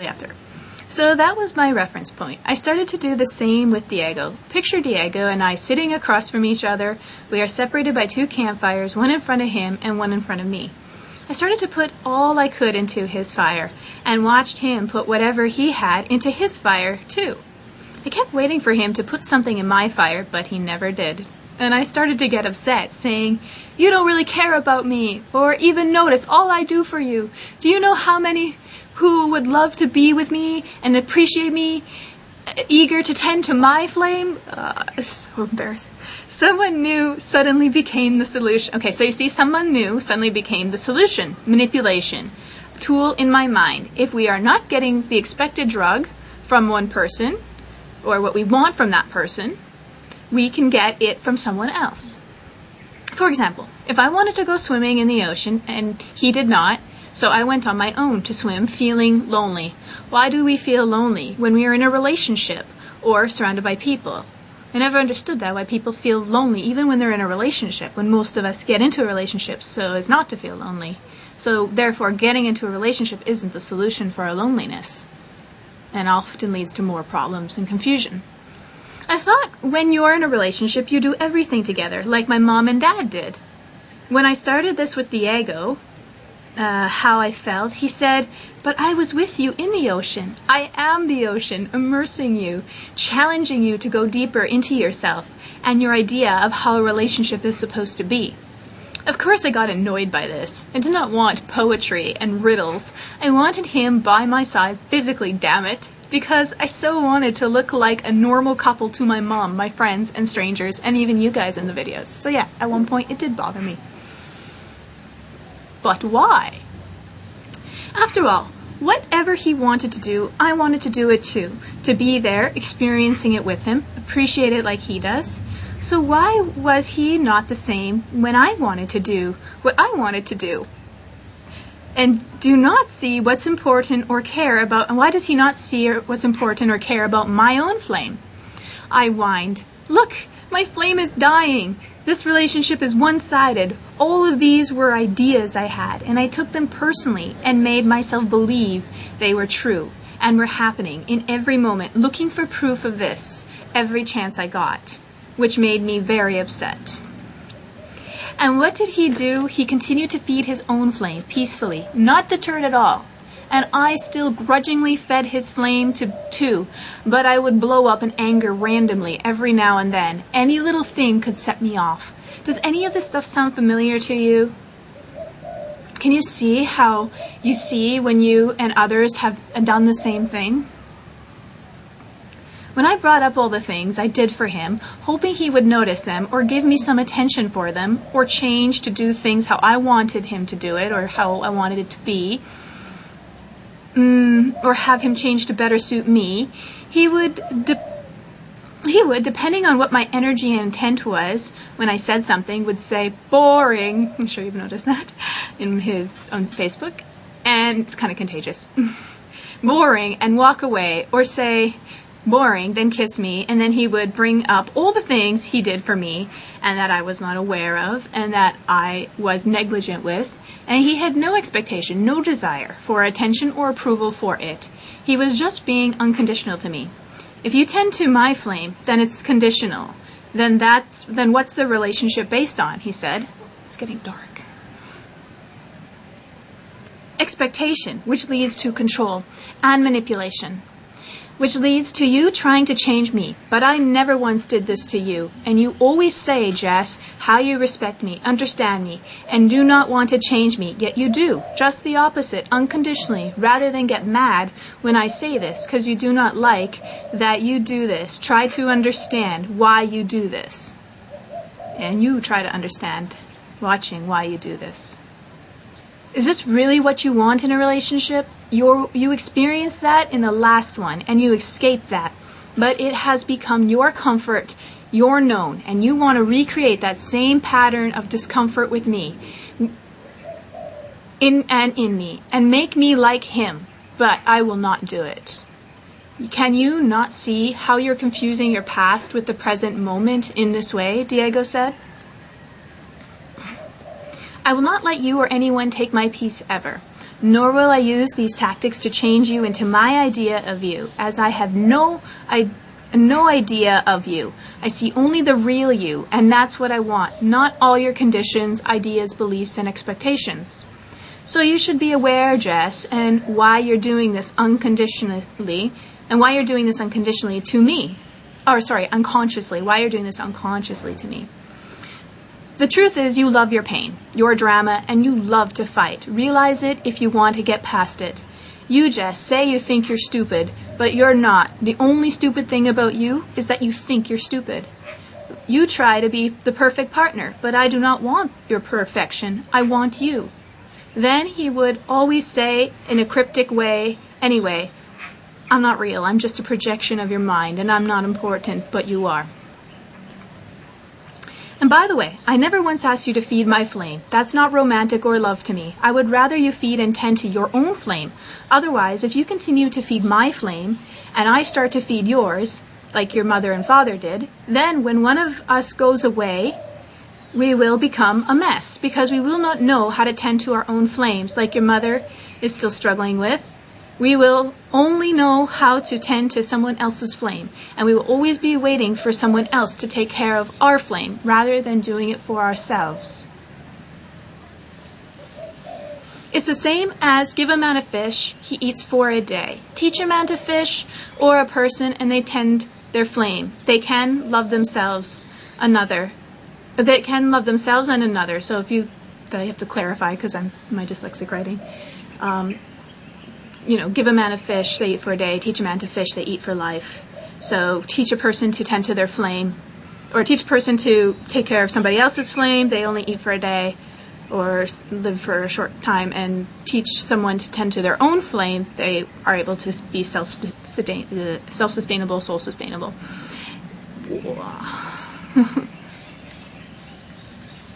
after. So that was my reference point. I started to do the same with Diego. Picture Diego and I sitting across from each other. We are separated by 2 campfires, one in front of him and one in front of me. I started to put all I could into his fire and watched him put whatever he had into his fire too. I kept waiting for him to put something in my fire, but he never did. And I started to get upset, saying, "You don't really care about me, or even notice all I do for you. Do you know how many who would love to be with me and appreciate me, eager to tend to my flame?" It's so embarrassing. Someone new suddenly became the solution. Okay, so you see, someone new suddenly became the solution. Manipulation. Tool in my mind. If we are not getting the expected drug from one person, or what we want from that person, we can get it from someone else. For example, if I wanted to go swimming in the ocean and he did not, so I went on my own to swim feeling lonely. Why do we feel lonely when we are in a relationship or surrounded by people? I never understood that, why people feel lonely even when they're in a relationship, when most of us get into a relationship so as not to feel lonely. So therefore, getting into a relationship isn't the solution for our loneliness, and often leads to more problems and confusion. I thought when you're in a relationship, you do everything together, like my mom and dad did. When I started this with Diego, how I felt, he said, "But I was with you in the ocean. I am the ocean, immersing you, challenging you to go deeper into yourself and your idea of how a relationship is supposed to be." Of course I got annoyed by this. I did not want poetry and riddles. I wanted him by my side physically, damn it, because I so wanted to look like a normal couple to my mom, my friends, and strangers, and even you guys in the videos. So yeah, at one point it did bother me. But why? After all, whatever he wanted to do, I wanted to do it too. To be there, experiencing it with him, appreciate it like he does. So why was he not the same when I wanted to do what I wanted to do? And do not see what's important or care about, and why does he not see what's important or care about my own flame? I whined, "Look, my flame is dying. This relationship is one-sided. All of these were ideas I had, and I took them personally and made myself believe they were true and were happening in every moment, looking for proof of this every chance I got, which made me very upset." And what did he do? He continued to feed his own flame peacefully, not deterred at all. And I still grudgingly fed his flame too, but I would blow up in anger randomly every now and then. Any little thing could set me off. Does any of this stuff sound familiar to you? Can you see how you see when you and others have done the same thing? When I brought up all the things I did for him, hoping he would notice them or give me some attention for them or change to do things how I wanted him to do it or how I wanted it to be, or have him change to better suit me, he would, depending on what my energy and intent was, when I said something, would say, "Boring." I'm sure you've noticed that on Facebook, and it's kind of contagious. "Boring," and walk away, or say, "Boring," then kiss me, and then he would bring up all the things he did for me and that I was not aware of and that I was negligent with, and he had no expectation, no desire for attention or approval for it. He was just being unconditional to me. If you tend to my flame, then it's conditional. Then what's the relationship based on? He said. It's getting dark. Expectation, which leads to control, and manipulation, which leads to you trying to change me. But I never once did this to you. And you always say, Jess, how you respect me, understand me, and do not want to change me, yet you do. Just the opposite, unconditionally, rather than get mad when I say this, because you do not like that you do this. Try to understand why you do this. And you try to understand, watching why you do this. Is this really what you want in a relationship? You experienced that in the last one, and you escaped that. But it has become your comfort, your known, and you want to recreate that same pattern of discomfort with me, in me, and make me like him. But I will not do it. Can you not see how you're confusing your past with the present moment in this way? Diego said. "I will not let you or anyone take my peace ever. Nor will I use these tactics to change you into my idea of you, as I have no idea of you. I see only the real you, and that's what I want, not all your conditions, ideas, beliefs, and expectations. So you should be aware, Jess, and why you're doing this unconsciously to me. Unconsciously. Why you're doing this unconsciously to me. The truth is you love your pain, your drama, and you love to fight. Realize it if you want to get past it. You, Jess, say you think you're stupid, but you're not. The only stupid thing about you is that you think you're stupid. You try to be the perfect partner, but I do not want your perfection. I want you. Then he would always say in a cryptic way, anyway, I'm not real, I'm just a projection of your mind, and I'm not important, but you are. And by the way, I never once asked you to feed my flame. That's not romantic or love to me. I would rather you feed and tend to your own flame. Otherwise, if you continue to feed my flame, and I start to feed yours, like your mother and father did, then when one of us goes away, we will become a mess, because we will not know how to tend to our own flames, like your mother is still struggling with. We will only know how to tend to someone else's flame, and we will always be waiting for someone else to take care of our flame, rather than doing it for ourselves. It's the same as give a man a fish, he eats 4 a day. Teach a man to fish, or a person, and they tend their flame. They can love themselves and another. So if you, I have to clarify because I'm my dyslexic writing. Give a man a fish, they eat for a day. Teach a man to fish, they eat for life. So teach a person to tend to their flame, or teach a person to take care of somebody else's flame, they only eat for a day or live for a short time, and teach someone to tend to their own flame, they are able to be self-sustainable, soul-sustainable.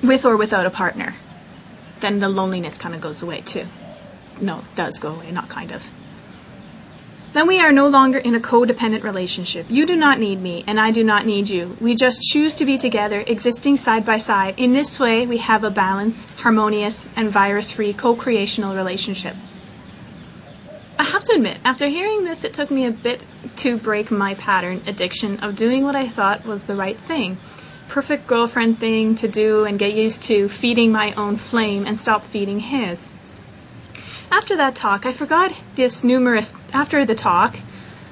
With or without a partner. Then the loneliness kind of goes away too. No, it does go away, not kind of. Then we are no longer in a codependent relationship. You do not need me, and I do not need you. We just choose to be together, existing side by side. In this way, we have a balanced, harmonious, and virus-free co-creational relationship. I have to admit, after hearing this, it took me a bit to break my pattern addiction of doing what I thought was the right thing. Perfect girlfriend thing to do, and get used to feeding my own flame and stop feeding his. After that talk, I forgot this after the talk,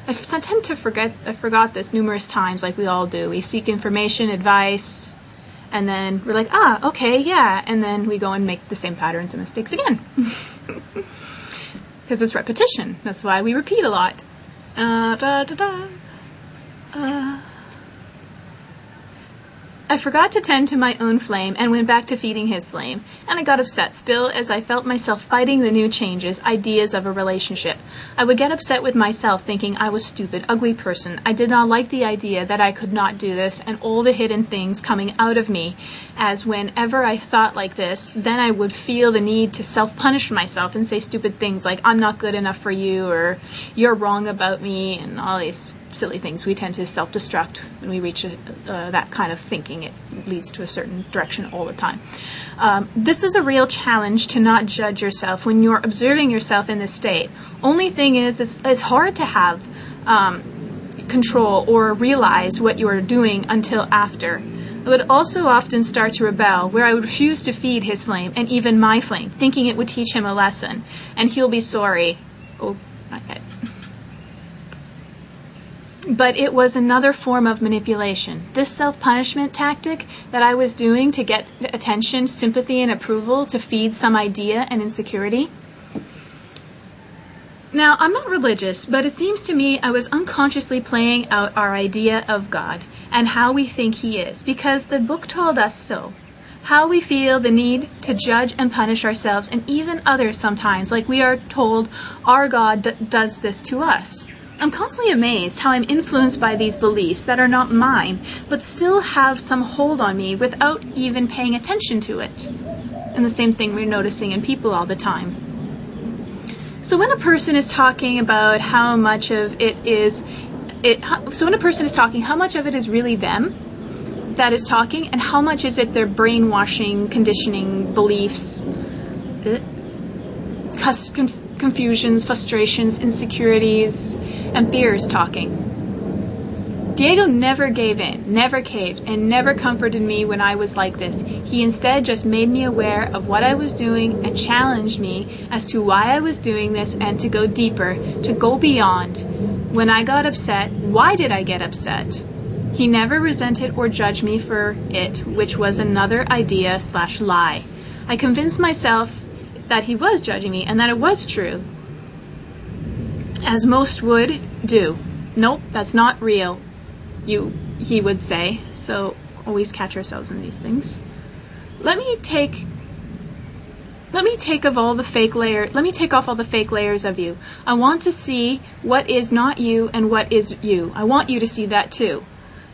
I forgot this numerous times, like we all do. We seek information, advice, and then we're like, okay, yeah, and then we go and make the same patterns and mistakes again. Because it's repetition. That's why we repeat a lot. I forgot to tend to my own flame and went back to feeding his flame, and I got upset still as I felt myself fighting the new changes, ideas of a relationship. I would get upset with myself thinking I was stupid, ugly person. I did not like the idea that I could not do this, and all the hidden things coming out of me, as whenever I thought like this, then I would feel the need to self-punish myself and say stupid things like, I'm not good enough for you, or you're wrong about me, and all these silly things. We tend to self-destruct when we reach that kind of thinking. It leads to a certain direction all the time. This is a real challenge to not judge yourself when you're observing yourself in this state. Only thing is, it's hard to have control or realize what you are doing until after. I would also often start to rebel, where I would refuse to feed his flame and even my flame, thinking it would teach him a lesson, and he'll be sorry. Oh, not yet. But it was another form of manipulation. This self-punishment tactic that I was doing to get attention, sympathy, and approval to feed some idea and insecurity. Now, I'm not religious, but it seems to me I was unconsciously playing out our idea of God and how we think He is, because the book told us so. How we feel the need to judge and punish ourselves and even others sometimes, like we are told our God does this to us. I'm constantly amazed how I'm influenced by these beliefs that are not mine, but still have some hold on me without even paying attention to it. And the same thing we're noticing in people all the time. So when a person is talking about how much of it is, how much of it is really them that is talking, and how much is it their brainwashing, conditioning, beliefs? confusions, frustrations, insecurities, and fears talking. Diego never gave in, never caved, and never comforted me when I was like this. He instead just made me aware of what I was doing and challenged me as to why I was doing this and to go deeper, to go beyond. When I got upset, why did I get upset? He never resented or judged me for it, which was another idea/lie. I convinced myself that he was judging me and that it was true, as most would do. Nope, that's not real. He would say, so always catch ourselves in these things. Let me take off all the fake layers of you. I want to see what is not you and what is you. I want you to see that too.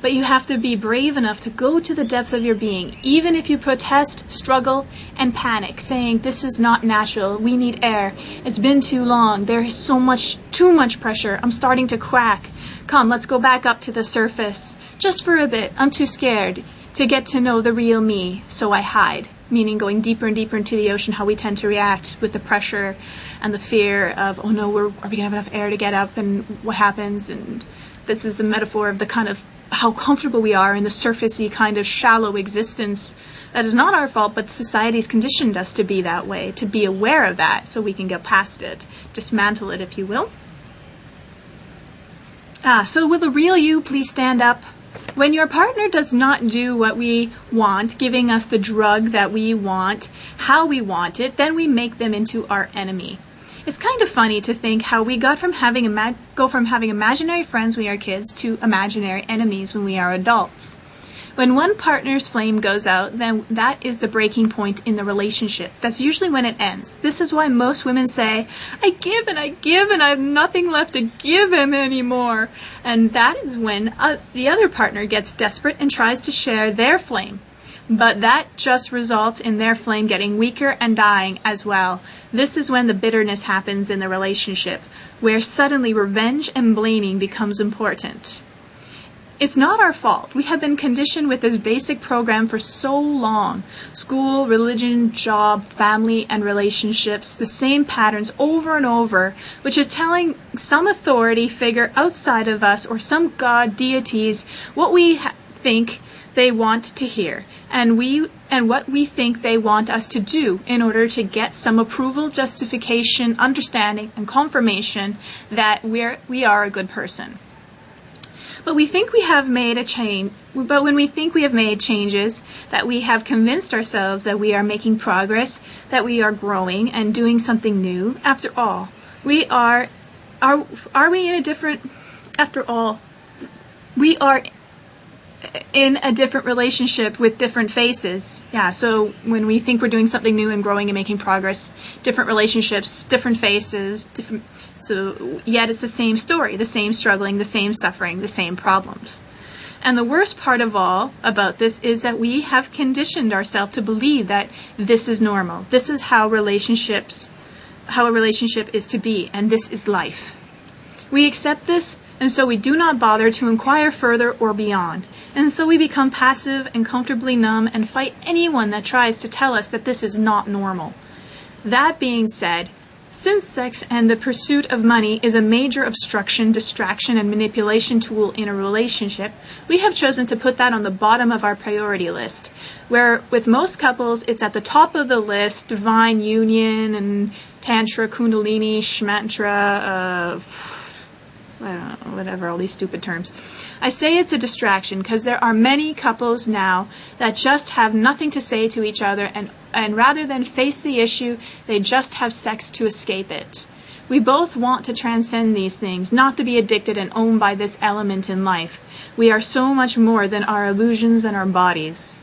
But you have to be brave enough to go to the depth of your being, even if you protest, struggle, and panic, saying, this is not natural, we need air, it's been too long, there is too much pressure, I'm starting to crack. Come, let's go back up to the surface. Just for a bit, I'm too scared to get to know the real me, so I hide. Meaning going deeper and deeper into the ocean, how we tend to react with the pressure and the fear of, oh no, are we going to have enough air to get up, and what happens? And this is a metaphor of the kind of how comfortable we are in the surfacey kind of shallow existence that is not our fault, but society's conditioned us to be that way, to be aware of that so we can get past it, dismantle it, if you will. So will the real you please stand up? When your partner does not do what we want, giving us the drug that we want, how we want it, then we make them into our enemy. It's kind of funny to think how we got from go from having imaginary friends when we are kids to imaginary enemies when we are adults. When one partner's flame goes out, then that is the breaking point in the relationship. That's usually when it ends. This is why most women say, I give and I have nothing left to give him anymore. And that is when the other partner gets desperate and tries to share their flame. But that just results in their flame getting weaker and dying as well. This is when the bitterness happens in the relationship, where suddenly revenge and blaming becomes important. It's not our fault. We have been conditioned with this basic program for so long. School, religion, job, family, and relationships, the same patterns over and over, which is telling some authority figure outside of us or some god deities what we think they want to hear, and what we think they want us to do in order to get some approval, justification, understanding, and confirmation that we are a good person. But we think we have made a change. But when we think we have made changes, that we have convinced ourselves that we are making progress, that we are growing and doing something new. After all, we are we in a different? After all, we are in a different relationship with different faces. Yeah. So when we think we're doing something new and growing and making progress, different relationships, different faces, different. So yet it's the same story, the same struggling, the same suffering, the same problems. And the worst part of all about this is that we have conditioned ourselves to believe that this is normal. This is how a relationship is to be, and this is life. We accept this, and so we do not bother to inquire further or beyond. And so we become passive and comfortably numb and fight anyone that tries to tell us that this is not normal. That being said, since sex and the pursuit of money is a major obstruction, distraction, and manipulation tool in a relationship, we have chosen to put that on the bottom of our priority list, where with most couples it's at the top of the list, divine union and tantra, kundalini, shmantra, I don't know, whatever, all these stupid terms. I say it's a distraction because there are many couples now that just have nothing to say to each other, and rather than face the issue, they just have sex to escape it. We both want to transcend these things, not to be addicted and owned by this element in life. We are so much more than our illusions and our bodies.